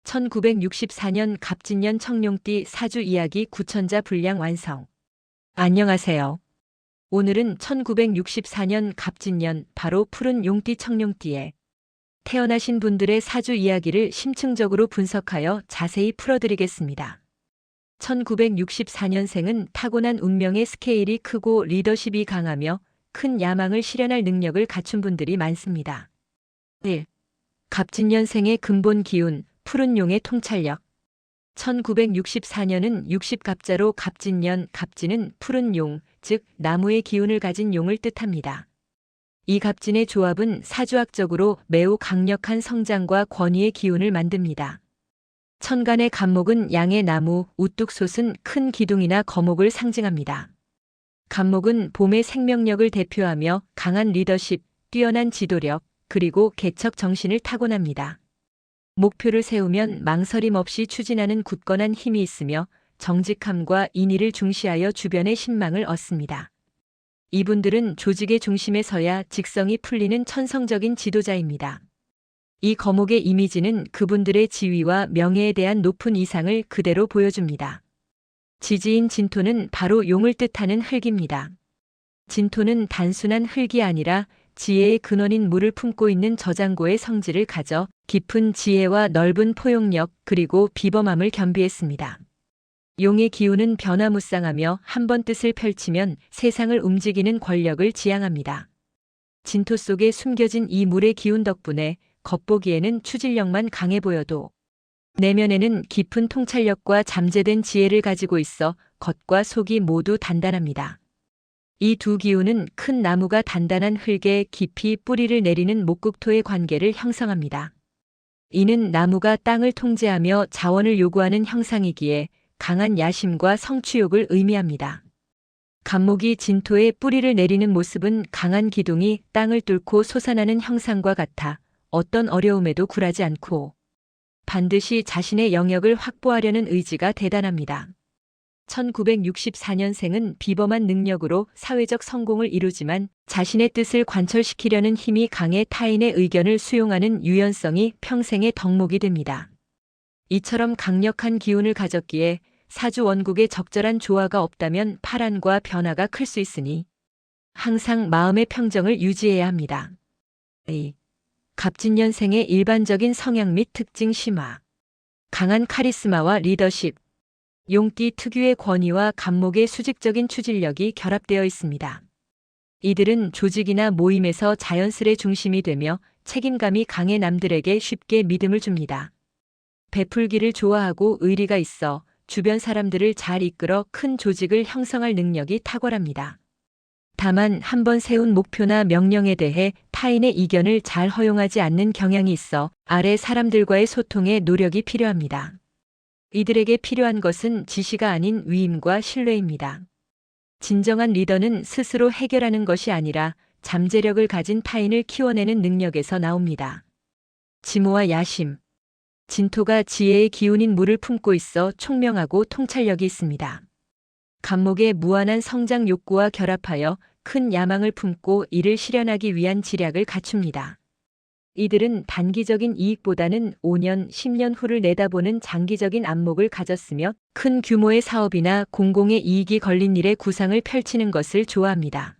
1964년 갑진년 청룡띠 사주 이야기 구천자 분량 완성. 안녕하세요. 오늘은 1964년 갑진년 바로 푸른 용띠 청룡띠에 태어나신 분들의 사주 이야기를 심층적으로 분석하여 자세히 풀어드리겠습니다. 1964년생은 타고난 운명의 스케일이 크고 리더십이 강하며 큰 야망을 실현할 능력을 갖춘 분들이 많습니다. 1. 갑진년생의 근본 기운, 푸른 용의 통찰력. 1964년은 60갑자로 갑진년, 갑진은 푸른 용, 즉 나무의 기운을 가진 용을 뜻합니다. 이 갑진의 조합은 사주학적으로 매우 강력한 성장과 권위의 기운을 만듭니다. 천간의 갑목은 양의 나무, 우뚝 솟은 큰 기둥이나 거목을 상징합니다. 갑목은 봄의 생명력을 대표하며 강한 리더십, 뛰어난 지도력, 그리고 개척 정신을 타고납니다. 목표를 세우면 망설임 없이 추진하는 굳건한 힘이 있으며 정직함과 인의를 중시하여 주변의 신망을 얻습니다. 이분들은 조직의 중심에 서야 직성이 풀리는 천성적인 지도자입니다. 이 거목의 이미지는 그분들의 지위와 명예에 대한 높은 이상을 그대로 보여줍니다. 지지인 진토는 바로 용을 뜻하는 흙입니다. 진토는 단순한 흙이 아니라 지혜의 근원인 물을 품고 있는 저장고의 성질을 가져 깊은 지혜와 넓은 포용력 그리고 비범함을 겸비했습니다. 용의 기운은 변화무쌍하며 한 번 뜻을 펼치면 세상을 움직이는 권력을 지향합니다. 진토 속에 숨겨진 이 물의 기운 덕분에 겉보기에는 추진력만 강해 보여도 내면에는 깊은 통찰력과 잠재된 지혜를 가지고 있어 겉과 속이 모두 단단합니다. 이 두 기운은 큰 나무가 단단한 흙에 깊이 뿌리를 내리는 목국토의 관계를 형성합니다. 이는 나무가 땅을 통제하며 자원을 요구하는 형상이기에 강한 야심과 성취욕을 의미합니다. 갑목이 진토에 뿌리를 내리는 모습은 강한 기둥이 땅을 뚫고 솟아나는 형상과 같아 어떤 어려움에도 굴하지 않고 반드시 자신의 영역을 확보하려는 의지가 대단합니다. 1964년생은 비범한 능력으로 사회적 성공을 이루지만 자신의 뜻을 관철시키려는 힘이 강해 타인의 의견을 수용하는 유연성이 평생의 덕목이 됩니다. 이처럼 강력한 기운을 가졌기에 사주 원국에 적절한 조화가 없다면 파란과 변화가 클 수 있으니 항상 마음의 평정을 유지해야 합니다. 2. 갑진년생의 일반적인 성향 및 특징 심화. 강한 카리스마와 리더십. 용띠 특유의 권위와 갑목의 수직적인 추진력이 결합되어 있습니다. 이들은 조직이나 모임에서 자연스레 중심이 되며 책임감이 강해 남들에게 쉽게 믿음을 줍니다. 베풀기를 좋아하고 의리가 있어 주변 사람들을 잘 이끌어 큰 조직을 형성할 능력이 탁월합니다. 다만 한번 세운 목표나 명령에 대해 타인의 이견을 잘 허용하지 않는 경향이 있어 아래 사람들과의 소통에 노력이 필요합니다. 이들에게 필요한 것은 지시가 아닌 위임과 신뢰입니다. 진정한 리더는 스스로 해결하는 것이 아니라 잠재력을 가진 타인을 키워내는 능력에서 나옵니다. 지모와 야심. 진토가 지혜의 기운인 물을 품고 있어 총명하고 통찰력이 있습니다. 갑목의 무한한 성장 욕구와 결합하여 큰 야망을 품고 이를 실현하기 위한 지략을 갖춥니다. 이들은 단기적인 이익보다는 5년, 10년 후를 내다보는 장기적인 안목을 가졌으며 큰 규모의 사업이나 공공의 이익이 걸린 일에 구상을 펼치는 것을 좋아합니다.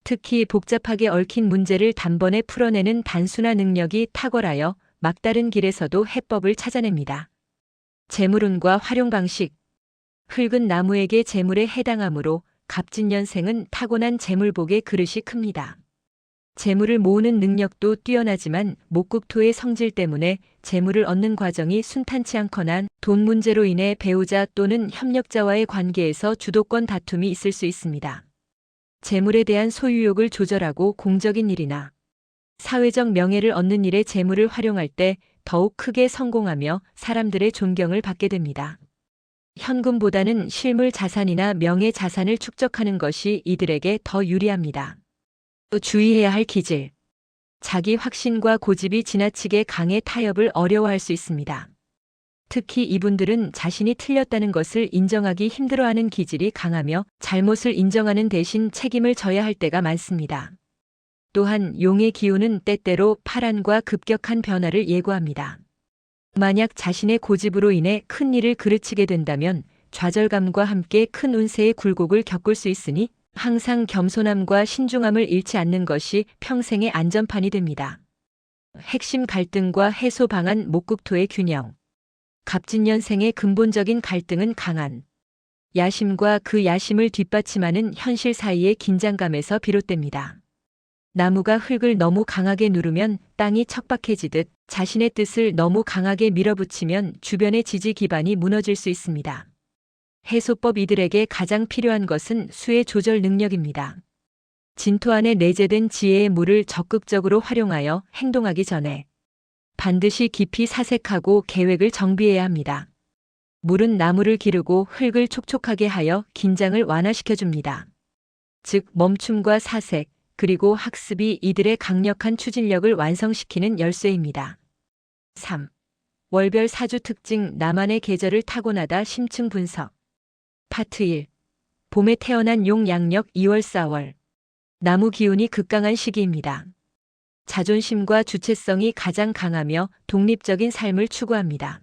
특히 복잡하게 얽힌 문제를 단번에 풀어내는 단순화 능력이 탁월하여 막다른 길에서도 해법을 찾아냅니다. 재물운과 활용 방식. 흙은 나무에게 재물에 해당하므로 갑진년생은 타고난 재물복의 그릇이 큽니다. 재물을 모으는 능력도 뛰어나지만 목국토의 성질 때문에 재물을 얻는 과정이 순탄치 않거나 돈 문제로 인해 배우자 또는 협력자와의 관계에서 주도권 다툼이 있을 수 있습니다. 재물에 대한 소유욕을 조절하고 공적인 일이나 사회적 명예를 얻는 일에 재물을 활용할 때 더욱 크게 성공하며 사람들의 존경을 받게 됩니다. 현금보다는 실물 자산이나 명예 자산을 축적하는 것이 이들에게 더 유리합니다. 또 주의해야 할 기질. 자기 확신과 고집이 지나치게 강해 타협을 어려워할 수 있습니다. 특히 이분들은 자신이 틀렸다는 것을 인정하기 힘들어하는 기질이 강하며 잘못을 인정하는 대신 책임을 져야 할 때가 많습니다. 또한 용의 기운은 때때로 파란과 급격한 변화를 예고합니다. 만약 자신의 고집으로 인해 큰 일을 그르치게 된다면 좌절감과 함께 큰 운세의 굴곡을 겪을 수 있으니 항상 겸손함과 신중함을 잃지 않는 것이 평생의 안전판이 됩니다. 핵심 갈등과 해소 방안 목국토의 균형. 갑진년생의 근본적인 갈등은 강한 야심과 그 야심을 뒷받침하는 현실 사이의 긴장감에서 비롯됩니다. 나무가 흙을 너무 강하게 누르면 땅이 척박해지듯 자신의 뜻을 너무 강하게 밀어붙이면 주변의 지지 기반이 무너질 수 있습니다. 해소법 이들에게 가장 필요한 것은 수의 조절 능력입니다. 진토 안에 내재된 지혜의 물을 적극적으로 활용하여 행동하기 전에 반드시 깊이 사색하고 계획을 정비해야 합니다. 물은 나무를 기르고 흙을 촉촉하게 하여 긴장을 완화시켜줍니다. 즉 멈춤과 사색, 그리고 학습이 이들의 강력한 추진력을 완성시키는 열쇠입니다. 3. 월별 사주 특징 나만의 계절을 타고나다 심층 분석. 파트 1. 봄에 태어난 용 양력 2월 4월. 나무 기운이 극강한 시기입니다. 자존심과 주체성이 가장 강하며 독립적인 삶을 추구합니다.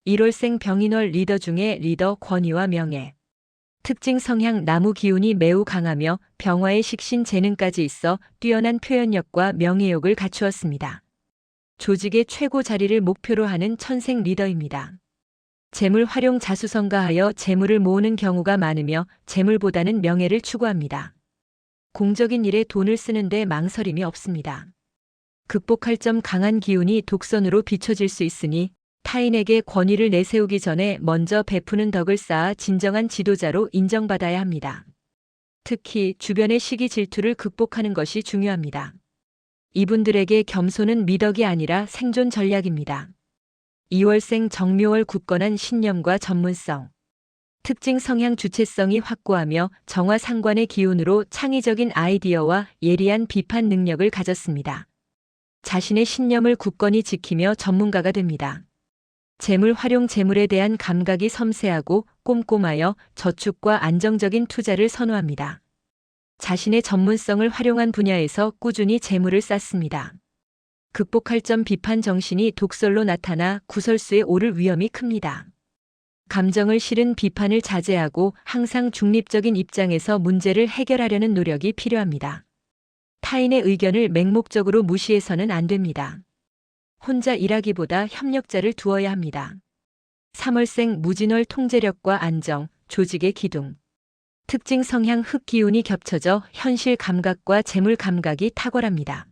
1월생 병인월 리더 중에 리더 권위와 명예. 특징 성향 나무 기운이 매우 강하며 병화의 식신 재능까지 있어 뛰어난 표현력과 명예욕을 갖추었습니다. 조직의 최고 자리를 목표로 하는 천생 리더입니다. 재물 활용 자수성가하여 재물을 모으는 경우가 많으며 재물보다는 명예를 추구합니다. 공적인 일에 돈을 쓰는데 망설임이 없습니다. 극복할 점 강한 기운이 독선으로 비춰질 수 있으니 타인에게 권위를 내세우기 전에 먼저 베푸는 덕을 쌓아 진정한 지도자로 인정받아야 합니다. 특히 주변의 시기 질투를 극복하는 것이 중요합니다. 이분들에게 겸손은 미덕이 아니라 생존 전략입니다. 2월생 정묘월 굳건한 신념과 전문성. 특징 성향 주체성이 확고하며 정화상관의 기운으로 창의적인 아이디어와 예리한 비판 능력을 가졌습니다. 자신의 신념을 굳건히 지키며 전문가가 됩니다. 재물 활용 재물에 대한 감각이 섬세하고 꼼꼼하여 저축과 안정적인 투자를 선호합니다. 자신의 전문성을 활용한 분야에서 꾸준히 재물을 쌓습니다. 극복할 점 비판 정신이 독설로 나타나 구설수에 오를 위험이 큽니다. 감정을 실은 비판을 자제하고 항상 중립적인 입장에서 문제를 해결하려는 노력이 필요합니다. 타인의 의견을 맹목적으로 무시해서는 안 됩니다. 혼자 일하기보다 협력자를 두어야 합니다. 3월생 무진월 통제력과 안정, 조직의 기둥. 특징 성향 흙 기운이 겹쳐져 현실 감각과 재물 감각이 탁월합니다.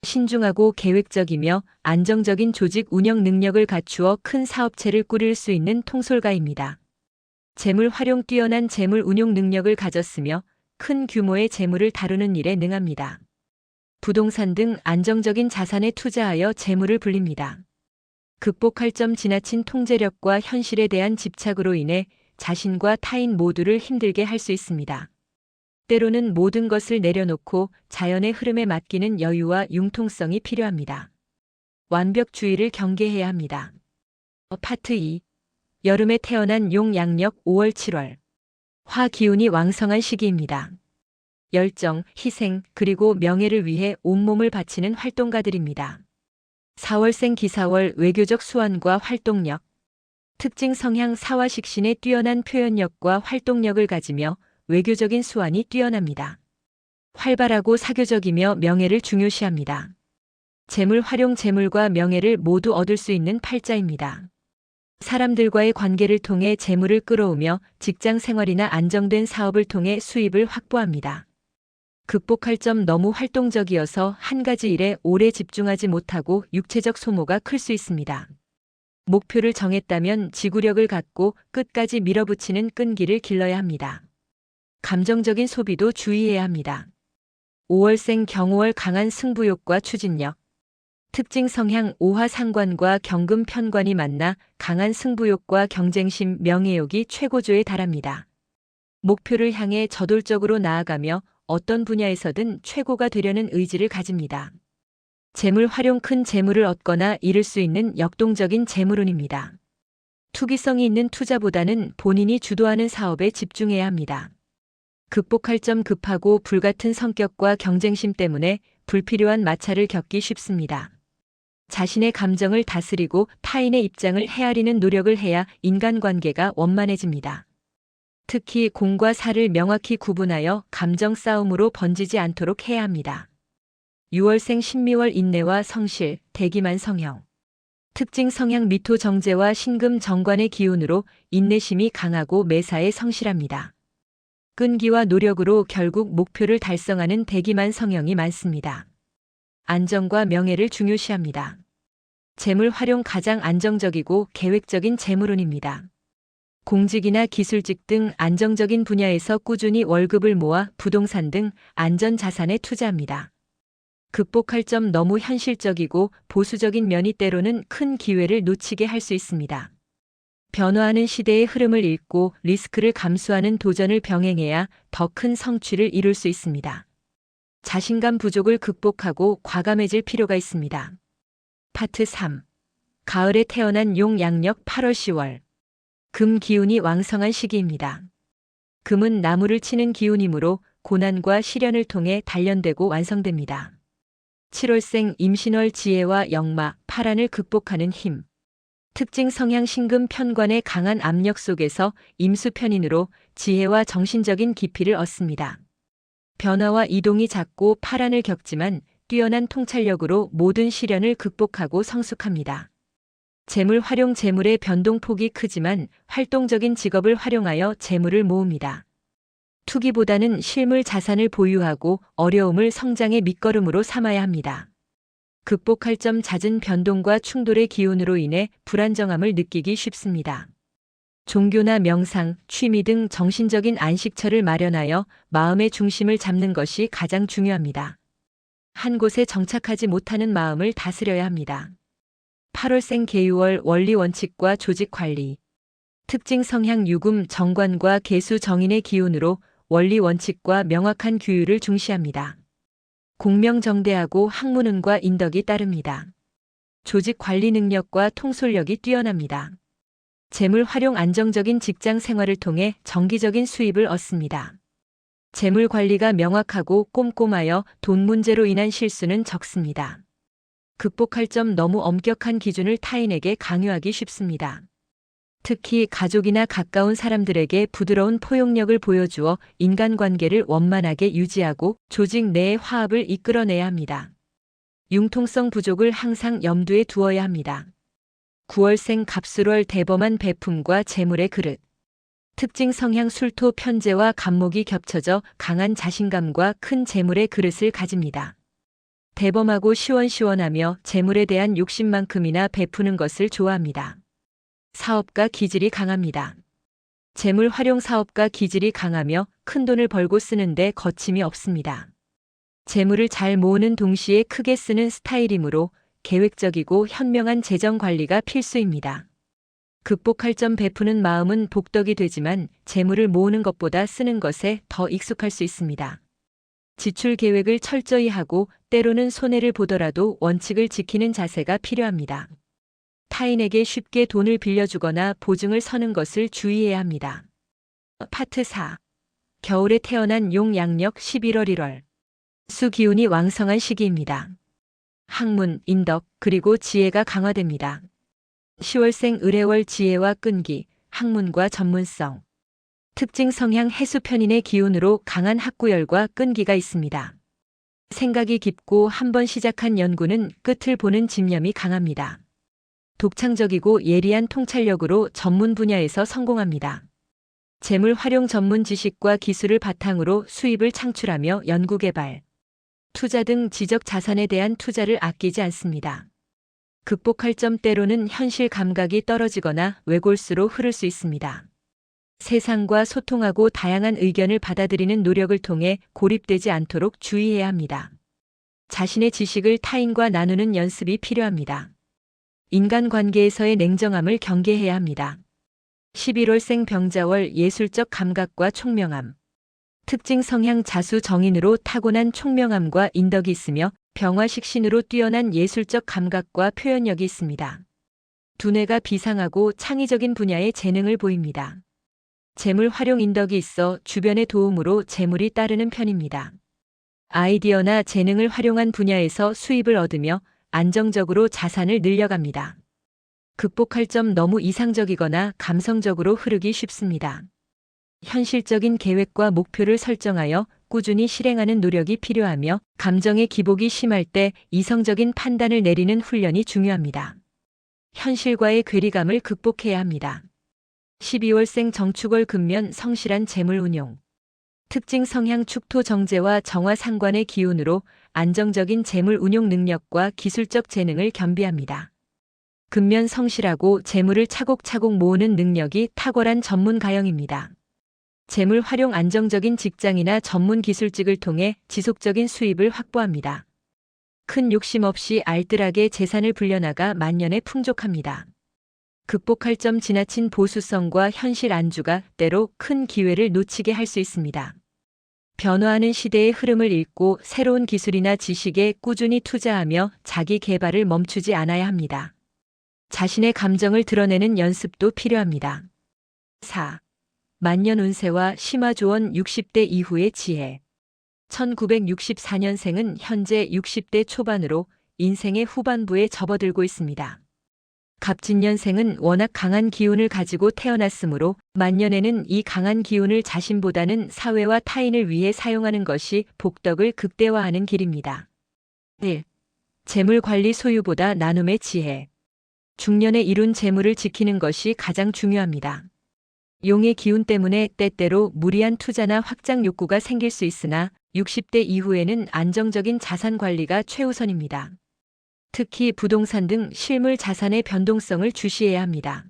신중하고 계획적이며 안정적인 조직 운영 능력을 갖추어 큰 사업체를 꾸릴 수 있는 통솔가입니다. 재물 활용 뛰어난 재물 운용 능력을 가졌으며 큰 규모의 재물을 다루는 일에 능합니다. 부동산 등 안정적인 자산에 투자하여 재물을 불립니다. 극복할 점 지나친 통제력과 현실에 대한 집착으로 인해 자신과 타인 모두를 힘들게 할 수 있습니다. 때로는 모든 것을 내려놓고 자연의 흐름에 맡기는 여유와 융통성이 필요합니다. 완벽주의를 경계해야 합니다. 파트 2. 여름에 태어난 용 양력 5월 7월. 화 기운이 왕성한 시기입니다. 열정, 희생, 그리고 명예를 위해 온몸을 바치는 활동가들입니다. 4월생 기사월 외교적 수완과 활동력. 특징 성향 사화식신의 뛰어난 표현력과 활동력을 가지며 외교적인 수완이 뛰어납니다. 활발하고 사교적이며 명예를 중요시합니다. 재물 활용 재물과 명예를 모두 얻을 수 있는 팔자입니다. 사람들과의 관계를 통해 재물을 끌어오며 직장 생활이나 안정된 사업을 통해 수입을 확보합니다. 극복할 점 너무 활동적이어서 한 가지 일에 오래 집중하지 못하고 육체적 소모가 클 수 있습니다. 목표를 정했다면 지구력을 갖고 끝까지 밀어붙이는 끈기를 길러야 합니다. 감정적인 소비도 주의해야 합니다. 5월생 경호월 강한 승부욕과 추진력. 특징 성향 오화 상관과 경금 편관이 만나 강한 승부욕과 경쟁심, 명예욕이 최고조에 달합니다. 목표를 향해 저돌적으로 나아가며 어떤 분야에서든 최고가 되려는 의지를 가집니다. 재물 활용 큰 재물을 얻거나 잃을 수 있는 역동적인 재물운입니다. 투기성이 있는 투자보다는 본인이 주도하는 사업에 집중해야 합니다. 극복할 점 급하고 불같은 성격과 경쟁심 때문에 불필요한 마찰을 겪기 쉽습니다. 자신의 감정을 다스리고 타인의 입장을 헤아리는 노력을 해야 인간관계가 원만해집니다. 특히 공과 사를 명확히 구분하여 감정 싸움으로 번지지 않도록 해야 합니다. 6월생 신미월 인내와 성실, 대기만 성형. 특징 성향 미토 정제와 신금 정관의 기운으로 인내심이 강하고 매사에 성실합니다. 끈기와 노력으로 결국 목표를 달성하는 대기만 성형이 많습니다. 안정과 명예를 중요시합니다. 재물 활용 가장 안정적이고 계획적인 재물운입니다. 공직이나 기술직 등 안정적인 분야에서 꾸준히 월급을 모아 부동산 등 안전자산에 투자합니다. 극복할 점 너무 현실적이고 보수적인 면이 때로는 큰 기회를 놓치게 할 수 있습니다. 변화하는 시대의 흐름을 읽고 리스크를 감수하는 도전을 병행해야 더 큰 성취를 이룰 수 있습니다. 자신감 부족을 극복하고 과감해질 필요가 있습니다. 파트 3. 가을에 태어난 용 양력 8월 10월. 금 기운이 왕성한 시기입니다. 금은 나무를 치는 기운이므로 고난과 시련을 통해 단련되고 완성됩니다. 7월생 임신월 지혜와 역마, 파란을 극복하는 힘. 특징 성향 신금 편관의 강한 압력 속에서 임수 편인으로 지혜와 정신적인 깊이를 얻습니다. 변화와 이동이 잦고 파란을 겪지만 뛰어난 통찰력으로 모든 시련을 극복하고 성숙합니다. 재물 활용 재물의 변동폭이 크지만 활동적인 직업을 활용하여 재물을 모읍니다. 투기보다는 실물 자산을 보유하고 어려움을 성장의 밑거름으로 삼아야 합니다. 극복할 점 잦은 변동과 충돌의 기운으로 인해 불안정함을 느끼기 쉽습니다. 종교나 명상, 취미 등 정신적인 안식처를 마련하여 마음의 중심을 잡는 것이 가장 중요합니다. 한 곳에 정착하지 못하는 마음을 다스려야 합니다. 8월생 계유월 원리 원칙과 조직 관리. 특징 성향 유금 정관과 계수 정인의 기운으로 원리 원칙과 명확한 규율을 중시합니다. 공명정대하고 학문운과 인덕이 따릅니다. 조직 관리 능력과 통솔력이 뛰어납니다. 재물 활용 안정적인 직장 생활을 통해 정기적인 수입을 얻습니다. 재물 관리가 명확하고 꼼꼼하여 돈 문제로 인한 실수는 적습니다. 극복할 점 너무 엄격한 기준을 타인에게 강요하기 쉽습니다. 특히 가족이나 가까운 사람들에게 부드러운 포용력을 보여주어 인간관계를 원만하게 유지하고 조직 내의 화합을 이끌어내야 합니다. 융통성 부족을 항상 염두에 두어야 합니다. 9월생 갑술월 대범한 배품과 재물의 그릇. 특징 성향 술토 편재와 간목이 겹쳐져 강한 자신감과 큰 재물의 그릇을 가집니다. 대범하고 시원시원하며 재물에 대한 욕심만큼이나 베푸는 것을 좋아합니다. 사업가 기질이 강합니다. 재물 활용 사업가 기질이 강하며 큰 돈을 벌고 쓰는데 거침이 없습니다. 재물을 잘 모으는 동시에 크게 쓰는 스타일이므로 계획적이고 현명한 재정 관리가 필수입니다. 극복할 점 베푸는 마음은 복덕이 되지만 재물을 모으는 것보다 쓰는 것에 더 익숙할 수 있습니다. 지출 계획을 철저히 하고 때로는 손해를 보더라도 원칙을 지키는 자세가 필요합니다. 타인에게 쉽게 돈을 빌려주거나 보증을 서는 것을 주의해야 합니다. 파트 4. 겨울에 태어난 용 양력 11월 1월. 수 기운이 왕성한 시기입니다. 학문, 인덕, 그리고 지혜가 강화됩니다. 10월생 을해월 지혜와 끈기, 학문과 전문성. 특징 성향 해수편인의 기운으로 강한 학구열과 끈기가 있습니다. 생각이 깊고 한번 시작한 연구는 끝을 보는 집념이 강합니다. 독창적이고 예리한 통찰력으로 전문 분야에서 성공합니다. 재물 활용 전문 지식과 기술을 바탕으로 수입을 창출하며 연구개발, 투자 등 지적 자산에 대한 투자를 아끼지 않습니다. 극복할 점 때로는 현실 감각이 떨어지거나 외골수로 흐를 수 있습니다. 세상과 소통하고 다양한 의견을 받아들이는 노력을 통해 고립되지 않도록 주의해야 합니다. 자신의 지식을 타인과 나누는 연습이 필요합니다. 인간관계에서의 냉정함을 경계해야 합니다. 11월생 병자월 예술적 감각과 총명함. 특징 성향 자수 정인으로 타고난 총명함과 인덕이 있으며 병화식신으로 뛰어난 예술적 감각과 표현력이 있습니다. 두뇌가 비상하고 창의적인 분야의 재능을 보입니다. 재물 활용 인덕이 있어 주변의 도움으로 재물이 따르는 편입니다. 아이디어나 재능을 활용한 분야에서 수입을 얻으며 안정적으로 자산을 늘려갑니다. 극복할 점 너무 이상적이거나 감성적으로 흐르기 쉽습니다. 현실적인 계획과 목표를 설정하여 꾸준히 실행하는 노력이 필요하며 감정의 기복이 심할 때 이성적인 판단을 내리는 훈련이 중요합니다. 현실과의 괴리감을 극복해야 합니다. 12월생 정축월 금면 성실한 재물 운용. 특징 성향 축토 정제와 정화 상관의 기운으로 안정적인 재물 운용 능력과 기술적 재능을 겸비합니다. 금면 성실하고 재물을 차곡차곡 모으는 능력이 탁월한 전문 가형입니다. 재물 활용 안정적인 직장이나 전문 기술직을 통해 지속적인 수입을 확보합니다. 큰 욕심 없이 알뜰하게 재산을 불려나가 만년에 풍족합니다. 극복할 점 지나친 보수성과 현실 안주가 때로 큰 기회를 놓치게 할 수 있습니다. 변화하는 시대의 흐름을 읽고 새로운 기술이나 지식에 꾸준히 투자하며 자기 개발을 멈추지 않아야 합니다. 자신의 감정을 드러내는 연습도 필요합니다. 4. 만년 운세와 심화조언 60대 이후의 지혜. 1964년생은 현재 60대 초반으로 인생의 후반부에 접어들고 있습니다. 갑진년생은 워낙 강한 기운을 가지고 태어났으므로 만년에는 이 강한 기운을 자신보다는 사회와 타인을 위해 사용하는 것이 복덕을 극대화하는 길입니다. 1. 재물관리 소유보다 나눔의 지혜. 중년에 이룬 재물을 지키는 것이 가장 중요합니다. 용의 기운 때문에 때때로 무리한 투자나 확장 욕구가 생길 수 있으나 60대 이후에는 안정적인 자산 관리가 최우선입니다. 특히 부동산 등 실물 자산의 변동성을 주시해야 합니다.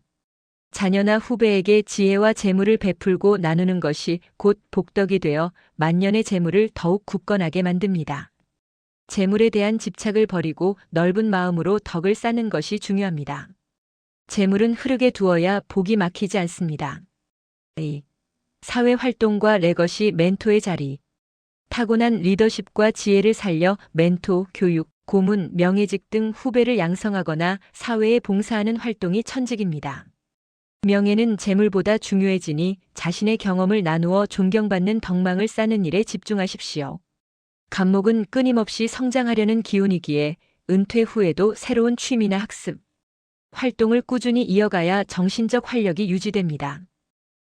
자녀나 후배에게 지혜와 재물을 베풀고 나누는 것이 곧 복덕이 되어 만년의 재물을 더욱 굳건하게 만듭니다. 재물에 대한 집착을 버리고 넓은 마음으로 덕을 쌓는 것이 중요합니다. 재물은 흐르게 두어야 복이 막히지 않습니다. 2. 사회 활동과 레거시 멘토의 자리. 타고난 리더십과 지혜를 살려 멘토, 교육, 고문, 명예직 등 후배를 양성하거나 사회에 봉사하는 활동이 천직입니다. 명예는 재물보다 중요해지니 자신의 경험을 나누어 존경받는 덕망을 쌓는 일에 집중하십시오. 간목은 끊임없이 성장하려는 기운이기에 은퇴 후에도 새로운 취미나 학습, 활동을 꾸준히 이어가야 정신적 활력이 유지됩니다.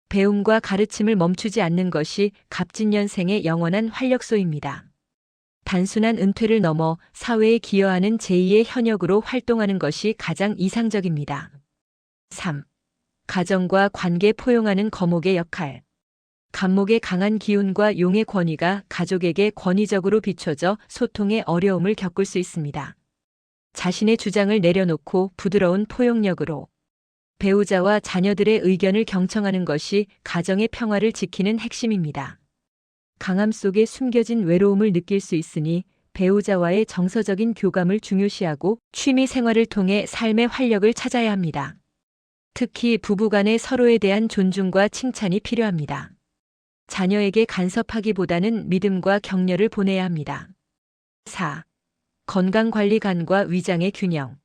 배움과 가르침을 멈추지 않는 것이 갑진년생의 영원한 활력소입니다. 단순한 은퇴를 넘어 사회에 기여하는 제2의 현역으로 활동하는 것이 가장 이상적입니다. 3. 가정과 관계 포용하는 거목의 역할. 간목의 강한 기운과 용의 권위가 가족에게 권위적으로 비춰져 소통의 어려움을 겪을 수 있습니다. 자신의 주장을 내려놓고 부드러운 포용력으로 배우자와 자녀들의 의견을 경청하는 것이 가정의 평화를 지키는 핵심입니다. 강함 속에 숨겨진 외로움을 느낄 수 있으니 배우자와의 정서적인 교감을 중요시하고 취미 생활을 통해 삶의 활력을 찾아야 합니다. 특히 부부간에 서로에 대한 존중과 칭찬이 필요합니다. 자녀에게 간섭하기보다는 믿음과 격려를 보내야 합니다. 4. 건강관리 간과 위장의 균형.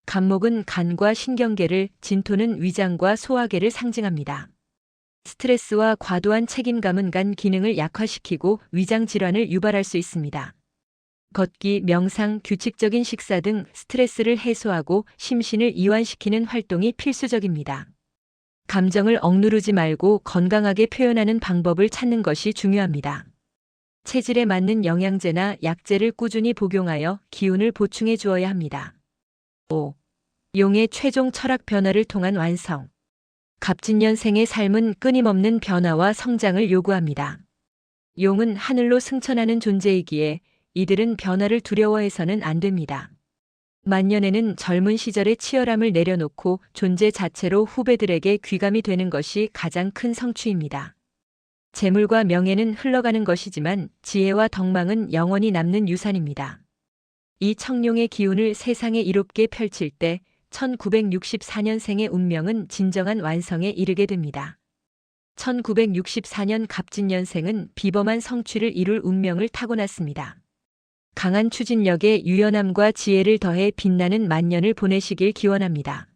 간목은 간과 신경계를, 진토는 위장과 소화계를 상징합니다. 스트레스와 과도한 책임감은 간 기능을 약화시키고 위장 질환을 유발할 수 있습니다. 걷기, 명상, 규칙적인 식사 등 스트레스를 해소하고 심신을 이완시키는 활동이 필수적입니다. 감정을 억누르지 말고 건강하게 표현하는 방법을 찾는 것이 중요합니다. 체질에 맞는 영양제나 약제를 꾸준히 복용하여 기운을 보충해 주어야 합니다. 5. 용의 최종 철학 변화를 통한 완성. 갑진년생의 삶은 끊임없는 변화와 성장을 요구합니다. 용은 하늘로 승천하는 존재이기에 이들은 변화를 두려워해서는 안 됩니다. 만년에는 젊은 시절의 치열함을 내려놓고 존재 자체로 후배들에게 귀감이 되는 것이 가장 큰 성취입니다. 재물과 명예는 흘러가는 것이지만 지혜와 덕망은 영원히 남는 유산입니다. 이 청룡의 기운을 세상에 이롭게 펼칠 때 1964년생의 운명은 진정한 완성에 이르게 됩니다. 1964년 갑진년생은 비범한 성취를 이룰 운명을 타고났습니다. 강한 추진력에 유연함과 지혜를 더해 빛나는 만년을 보내시길 기원합니다.